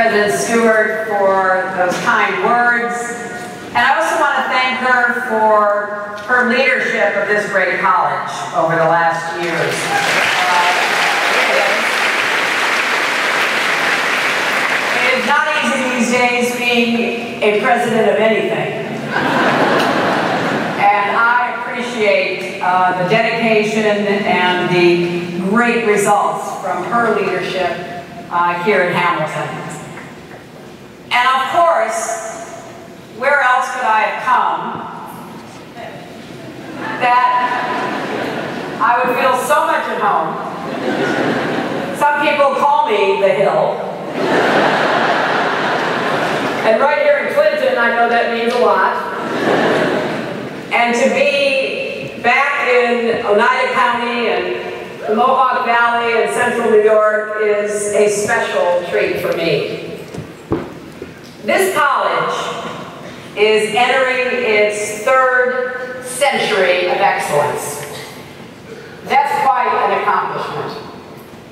President Stewart for those kind words. And I also want to thank her for her leadership of this great college over the last years. It is not easy these days being a president of anything. And I appreciate the dedication and the great results from her leadership here in Hamilton. And of course, where else could I have come that I would feel so much at home? Some people call me the Hill. And right here in Clinton, I know that means a lot. And to be back in Oneida County and the Mohawk Valley and Central New York is a special treat for me. This college is entering its 3rd century of excellence. That's quite an accomplishment.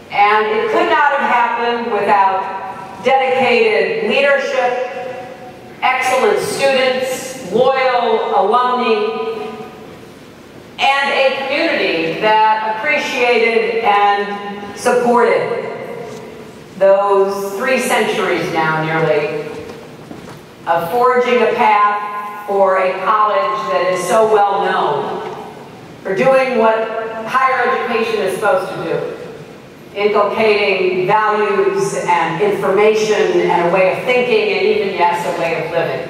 And it could not have happened without dedicated leadership, excellent students, loyal alumni, and a community that appreciated and supported those 3 centuries now nearly of forging a path for a college that is so well known for doing what higher education is supposed to do, inculcating values and information and a way of thinking and even, yes, a way of living.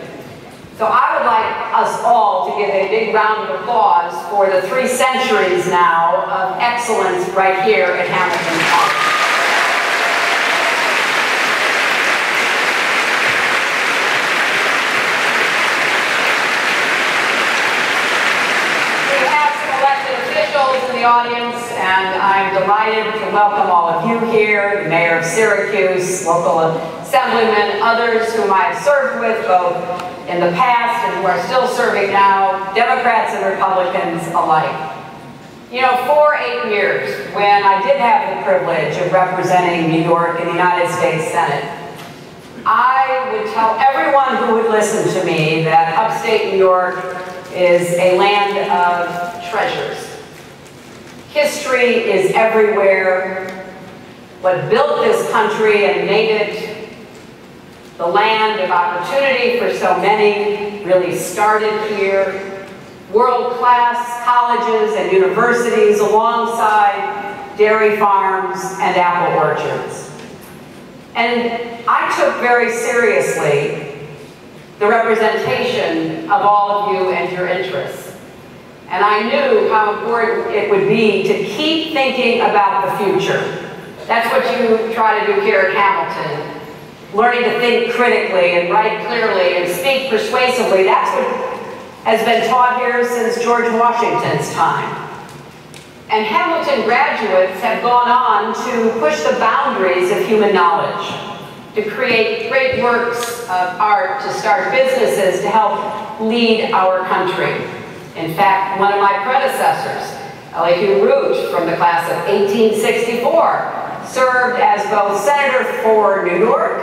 So I would like us all to give a big round of applause for the 3 centuries now of excellence right here at Hamilton College. In the audience, and I'm delighted to welcome all of you here, the Mayor of Syracuse, local assemblymen, others whom I have served with both in the past and who are still serving now, Democrats and Republicans alike. You know, for 8 years, when I did have the privilege of representing New York in the United States Senate, I would tell everyone who would listen to me that upstate New York is a land of treasures. History is everywhere. What built this country and made it the land of opportunity for so many really started here. World-class colleges and universities alongside dairy farms and apple orchards. And I took very seriously the representation of all of you and your interests. And I knew how important it would be to keep thinking about the future. That's what you try to do here at Hamilton. Learning to think critically and write clearly and speak persuasively. That's what has been taught here since George Washington's time. And Hamilton graduates have gone on to push the boundaries of human knowledge, to create great works of art, to start businesses, to help lead our country. In fact, one of my predecessors, Elihu Root, from the class of 1864, served as both Senator for New York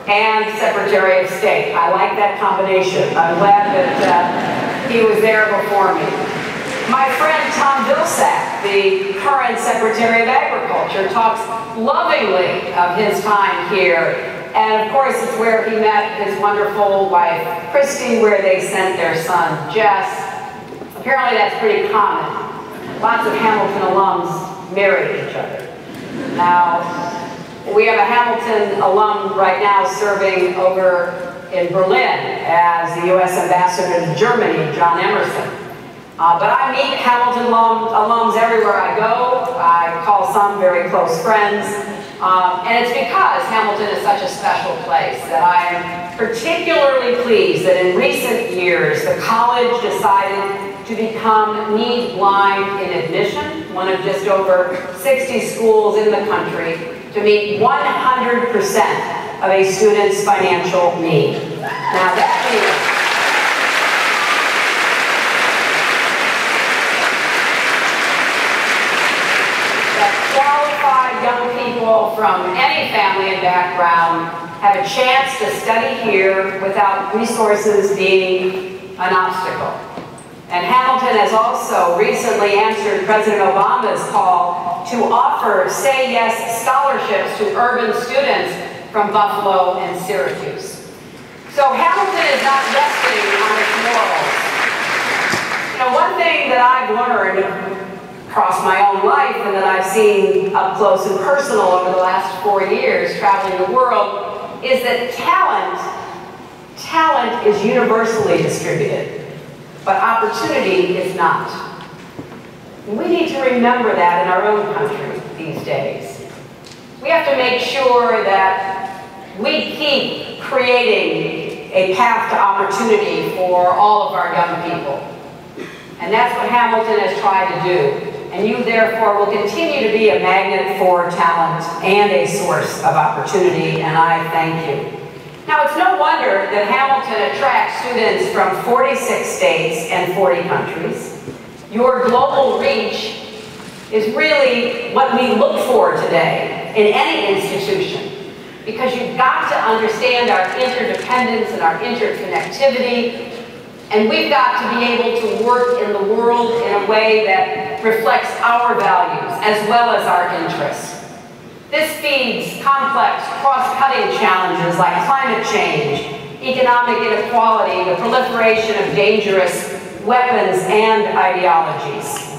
and Secretary of State. I like that combination. I'm glad that he was there before me. My friend Tom Vilsack, the current Secretary of Agriculture, talks lovingly of his time here. And of course, it's where he met his wonderful wife, Christy, where they sent their son, Jess. Apparently that's pretty common. Lots of Hamilton alums married each other. Now, we have a Hamilton alum right now serving over in Berlin as the U.S. Ambassador to Germany, John Emerson. But I meet Hamilton alums everywhere I go. I call some very close friends. And it's because Hamilton is such a special place that I am particularly pleased that in recent years the college decided to become need blind in admission, one of just over 60 schools in the country, to meet 100% of a student's financial need. Now that means that qualified young people from any family and background have a chance to study here without resources being an obstacle. And Hamilton has also recently answered President Obama's call to offer Say Yes scholarships to urban students from Buffalo and Syracuse. So Hamilton is not resting on its laurels. You know, one thing that I've learned across my own life and that I've seen up close and personal over the last 4 years traveling the world is that talent is universally distributed, but opportunity is not. We need to remember that in our own country these days. We have to make sure that we keep creating a path to opportunity for all of our young people. And that's what Hamilton has tried to do. And you, therefore, will continue to be a magnet for talent and a source of opportunity, and I thank you. Now, it's no wonder that Hamilton attracts students from 46 states and 40 countries. Your global reach is really what we look for today in any institution, because you've got to understand our interdependence and our interconnectivity. And we've got to be able to work in the world in a way that reflects our values as well as our interests. This feeds complex, cross-cutting challenges like climate change, economic inequality, the proliferation of dangerous weapons and ideologies.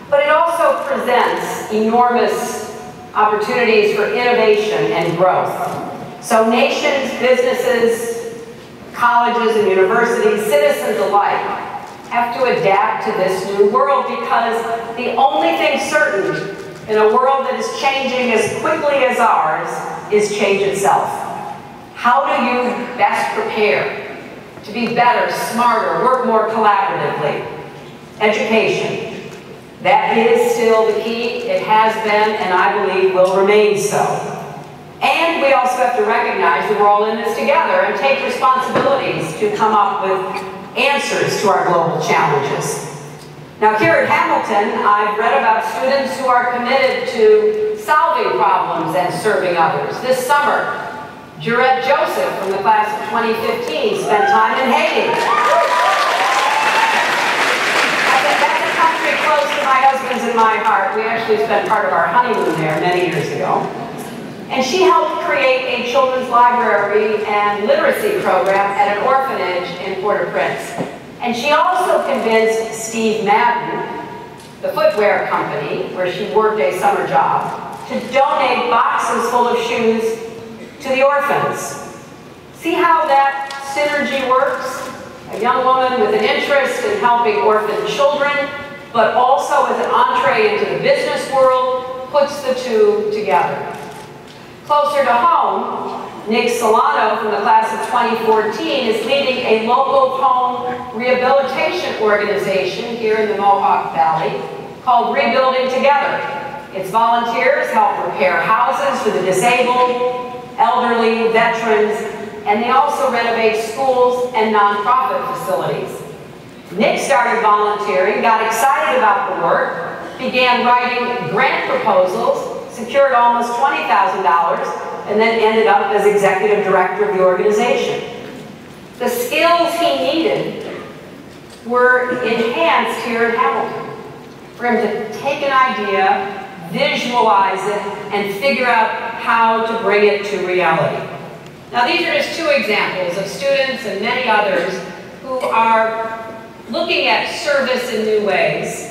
But it also presents enormous opportunities for innovation and growth. So nations, businesses, colleges and universities, citizens alike, have to adapt to this new world, because the only thing certain in a world that is changing as quickly as ours is change itself. How do you best prepare to be better, smarter, work more collaboratively? Education. That is still the key. It has been, and I believe will remain so. And we also have to recognize that we're all in this together and take responsibilities to come up with answers to our global challenges. Now, here at Hamilton, I've read about students who are committed to solving problems and serving others. This summer, Jurette Joseph from the class of 2015 spent time in Haiti. That's a country close to my husband's and my heart. We actually spent part of our honeymoon there many years ago. And she helped create a children's library and literacy program at an orphanage in Port-au-Prince. And she also convinced Steve Madden, the footwear company where she worked a summer job, to donate boxes full of shoes to the orphans. See how that synergy works? A young woman with an interest in helping orphan children, but also with an entree into the business world, puts the two together. Closer to home, Nick Solano from the class of 2014 is leading a local home rehabilitation organization here in the Mohawk Valley called Rebuilding Together. Its volunteers help repair houses for the disabled, elderly, veterans, and they also renovate schools and nonprofit facilities. Nick started volunteering, got excited about the work, began writing grant proposals, secured almost $20,000, and then ended up as executive director of the organization. The skills he needed were enhanced here at Hamilton for him to take an idea, visualize it, and figure out how to bring it to reality. Now, these are just two examples of students and many others who are looking at service in new ways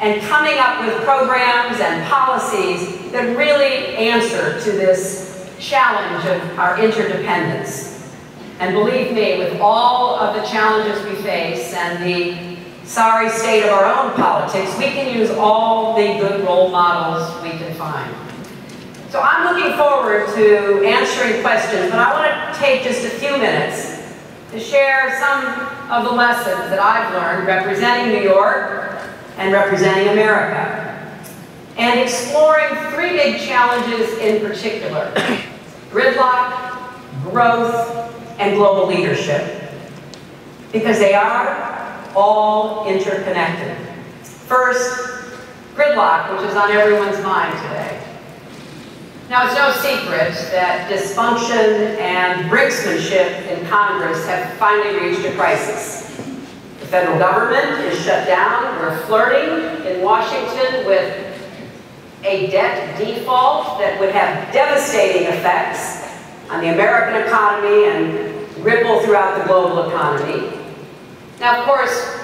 and coming up with programs and policies that really answer to this challenge of our interdependence. And believe me, with all of the challenges we face and the sorry state of our own politics, we can use all the good role models we can find. So I'm looking forward to answering questions, but I want to take just a few minutes to share some of the lessons that I've learned representing New York and representing America, and exploring three big challenges in particular: gridlock, growth, and global leadership, because they are all interconnected. First, gridlock, which is on everyone's mind today. Now, it's no secret that dysfunction and brinksmanship in Congress have finally reached a crisis. The federal government is shut down. We're flirting in Washington with a debt default that would have devastating effects on the American economy and ripple throughout the global economy. Now, of course,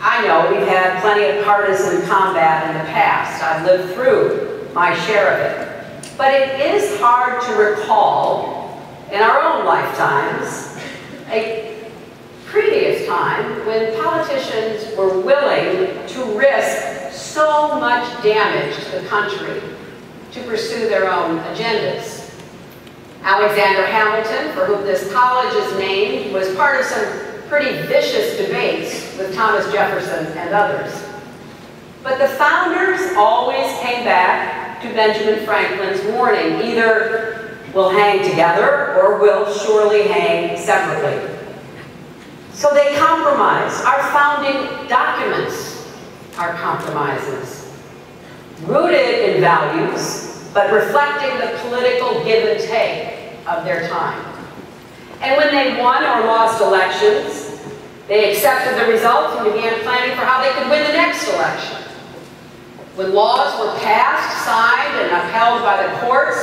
I know we've had plenty of partisan combat in the past. I've lived through my share of it. But it is hard to recall in our own lifetimes a previous time when politicians were willing to risk so much damage to the country to pursue their own agendas. Alexander Hamilton, for whom this college is named, was part of some pretty vicious debates with Thomas Jefferson and others. But the founders always came back to Benjamin Franklin's warning, either we'll hang together or we'll surely hang separately. So they compromised. Our founding documents are compromises, rooted in values, but reflecting the political give and take of their time. And when they won or lost elections, they accepted the results and began planning for how they could win the next election. When laws were passed, signed, and upheld by the courts,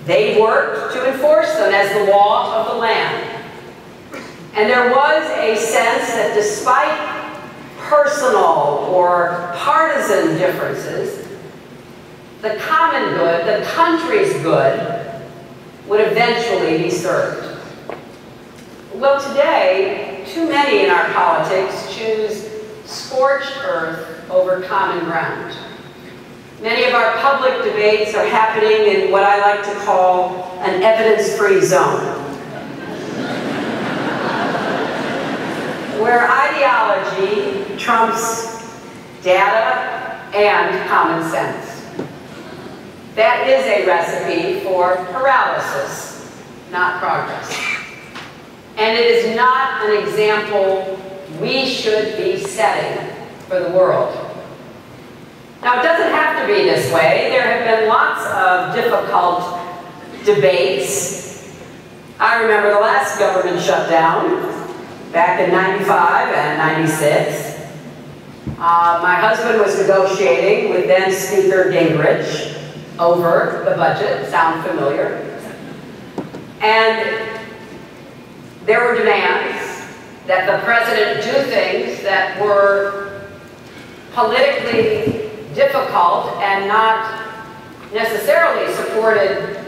they worked to enforce them as the law of the land. And there was a sense that despite personal or partisan differences, the common good, the country's good, would eventually be served. Well, today, too many in our politics choose scorched earth over common ground. Many of our public debates are happening in what I like to call an evidence-free zone, where ideology trumps data and common sense. That is a recipe for paralysis, not progress. And it is not an example we should be setting for the world. Now, it doesn't have to be this way. There have been lots of difficult debates. I remember the last government shutdown back in '95 and '96. My husband was negotiating with then Speaker Gingrich over the budget. Sound familiar? And there were demands that the president do things that were politically difficult and not necessarily supported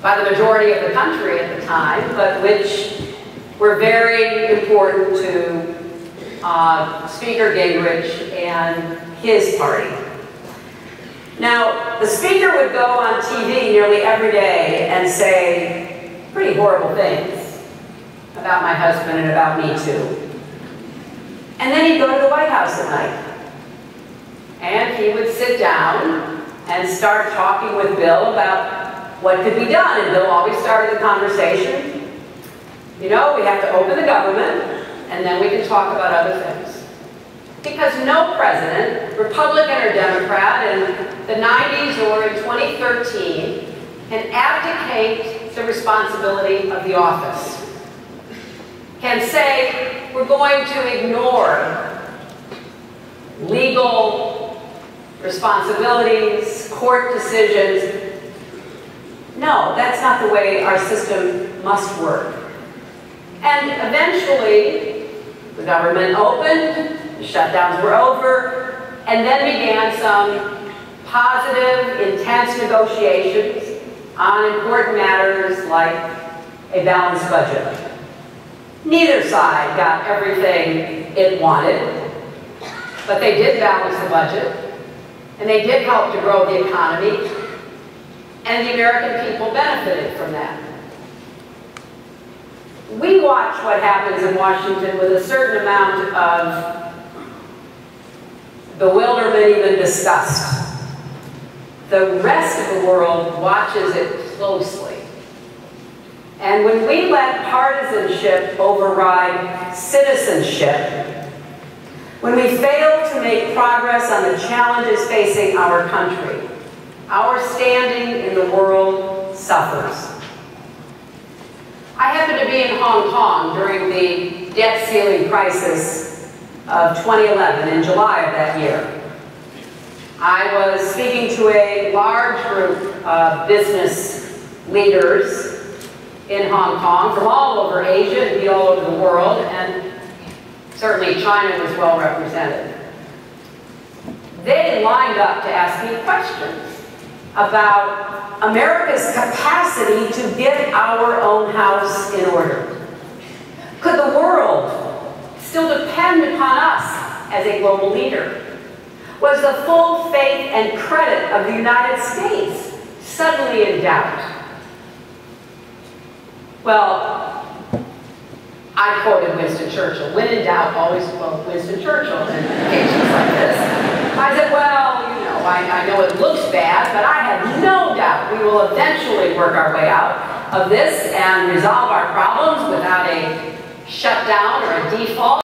by the majority of the country at the time, but which were very important to Speaker Gingrich and his party. Now, the speaker would go on TV nearly every day and say pretty horrible things about my husband and about me too. And then he'd go to the White House at night. And he would sit down and start talking with Bill about what could be done. And Bill always started the conversation. You know, we have to open the government, and then we can talk about other things. Because no president, Republican or Democrat, in the 90s or in 2013, can abdicate the responsibility of the office. Can say, we're going to ignore legal responsibilities, court decisions. No, that's not the way our system must work. And eventually, the government opened, the shutdowns were over, and then began some positive, intense negotiations on important matters like a balanced budget. Neither side got everything it wanted, but they did balance the budget, and they did help to grow the economy, and the American people benefited from that. We watch what happens in Washington with a certain amount of bewilderment, even disgust. The rest of the world watches it closely. And when we let partisanship override citizenship, when we fail to make progress on the challenges facing our country, our standing in the world suffers. I happened to be in Hong Kong during the debt ceiling crisis of 2011, in July of that year. I was speaking to a large group of business leaders in Hong Kong from all over Asia, indeed all over the world, and certainly China was well represented. They lined up to ask me questions about America's capacity to get our own house in order. Could the world still depend upon us as a global leader? Was the full faith and credit of the United States suddenly in doubt? Well, I quoted Winston Churchill. When in doubt, always quote Winston Churchill in occasions like this. I said, well, you know, I know it looks bad, but I have no doubt we will eventually work our way out of this and resolve our problems without a shutdown or a default.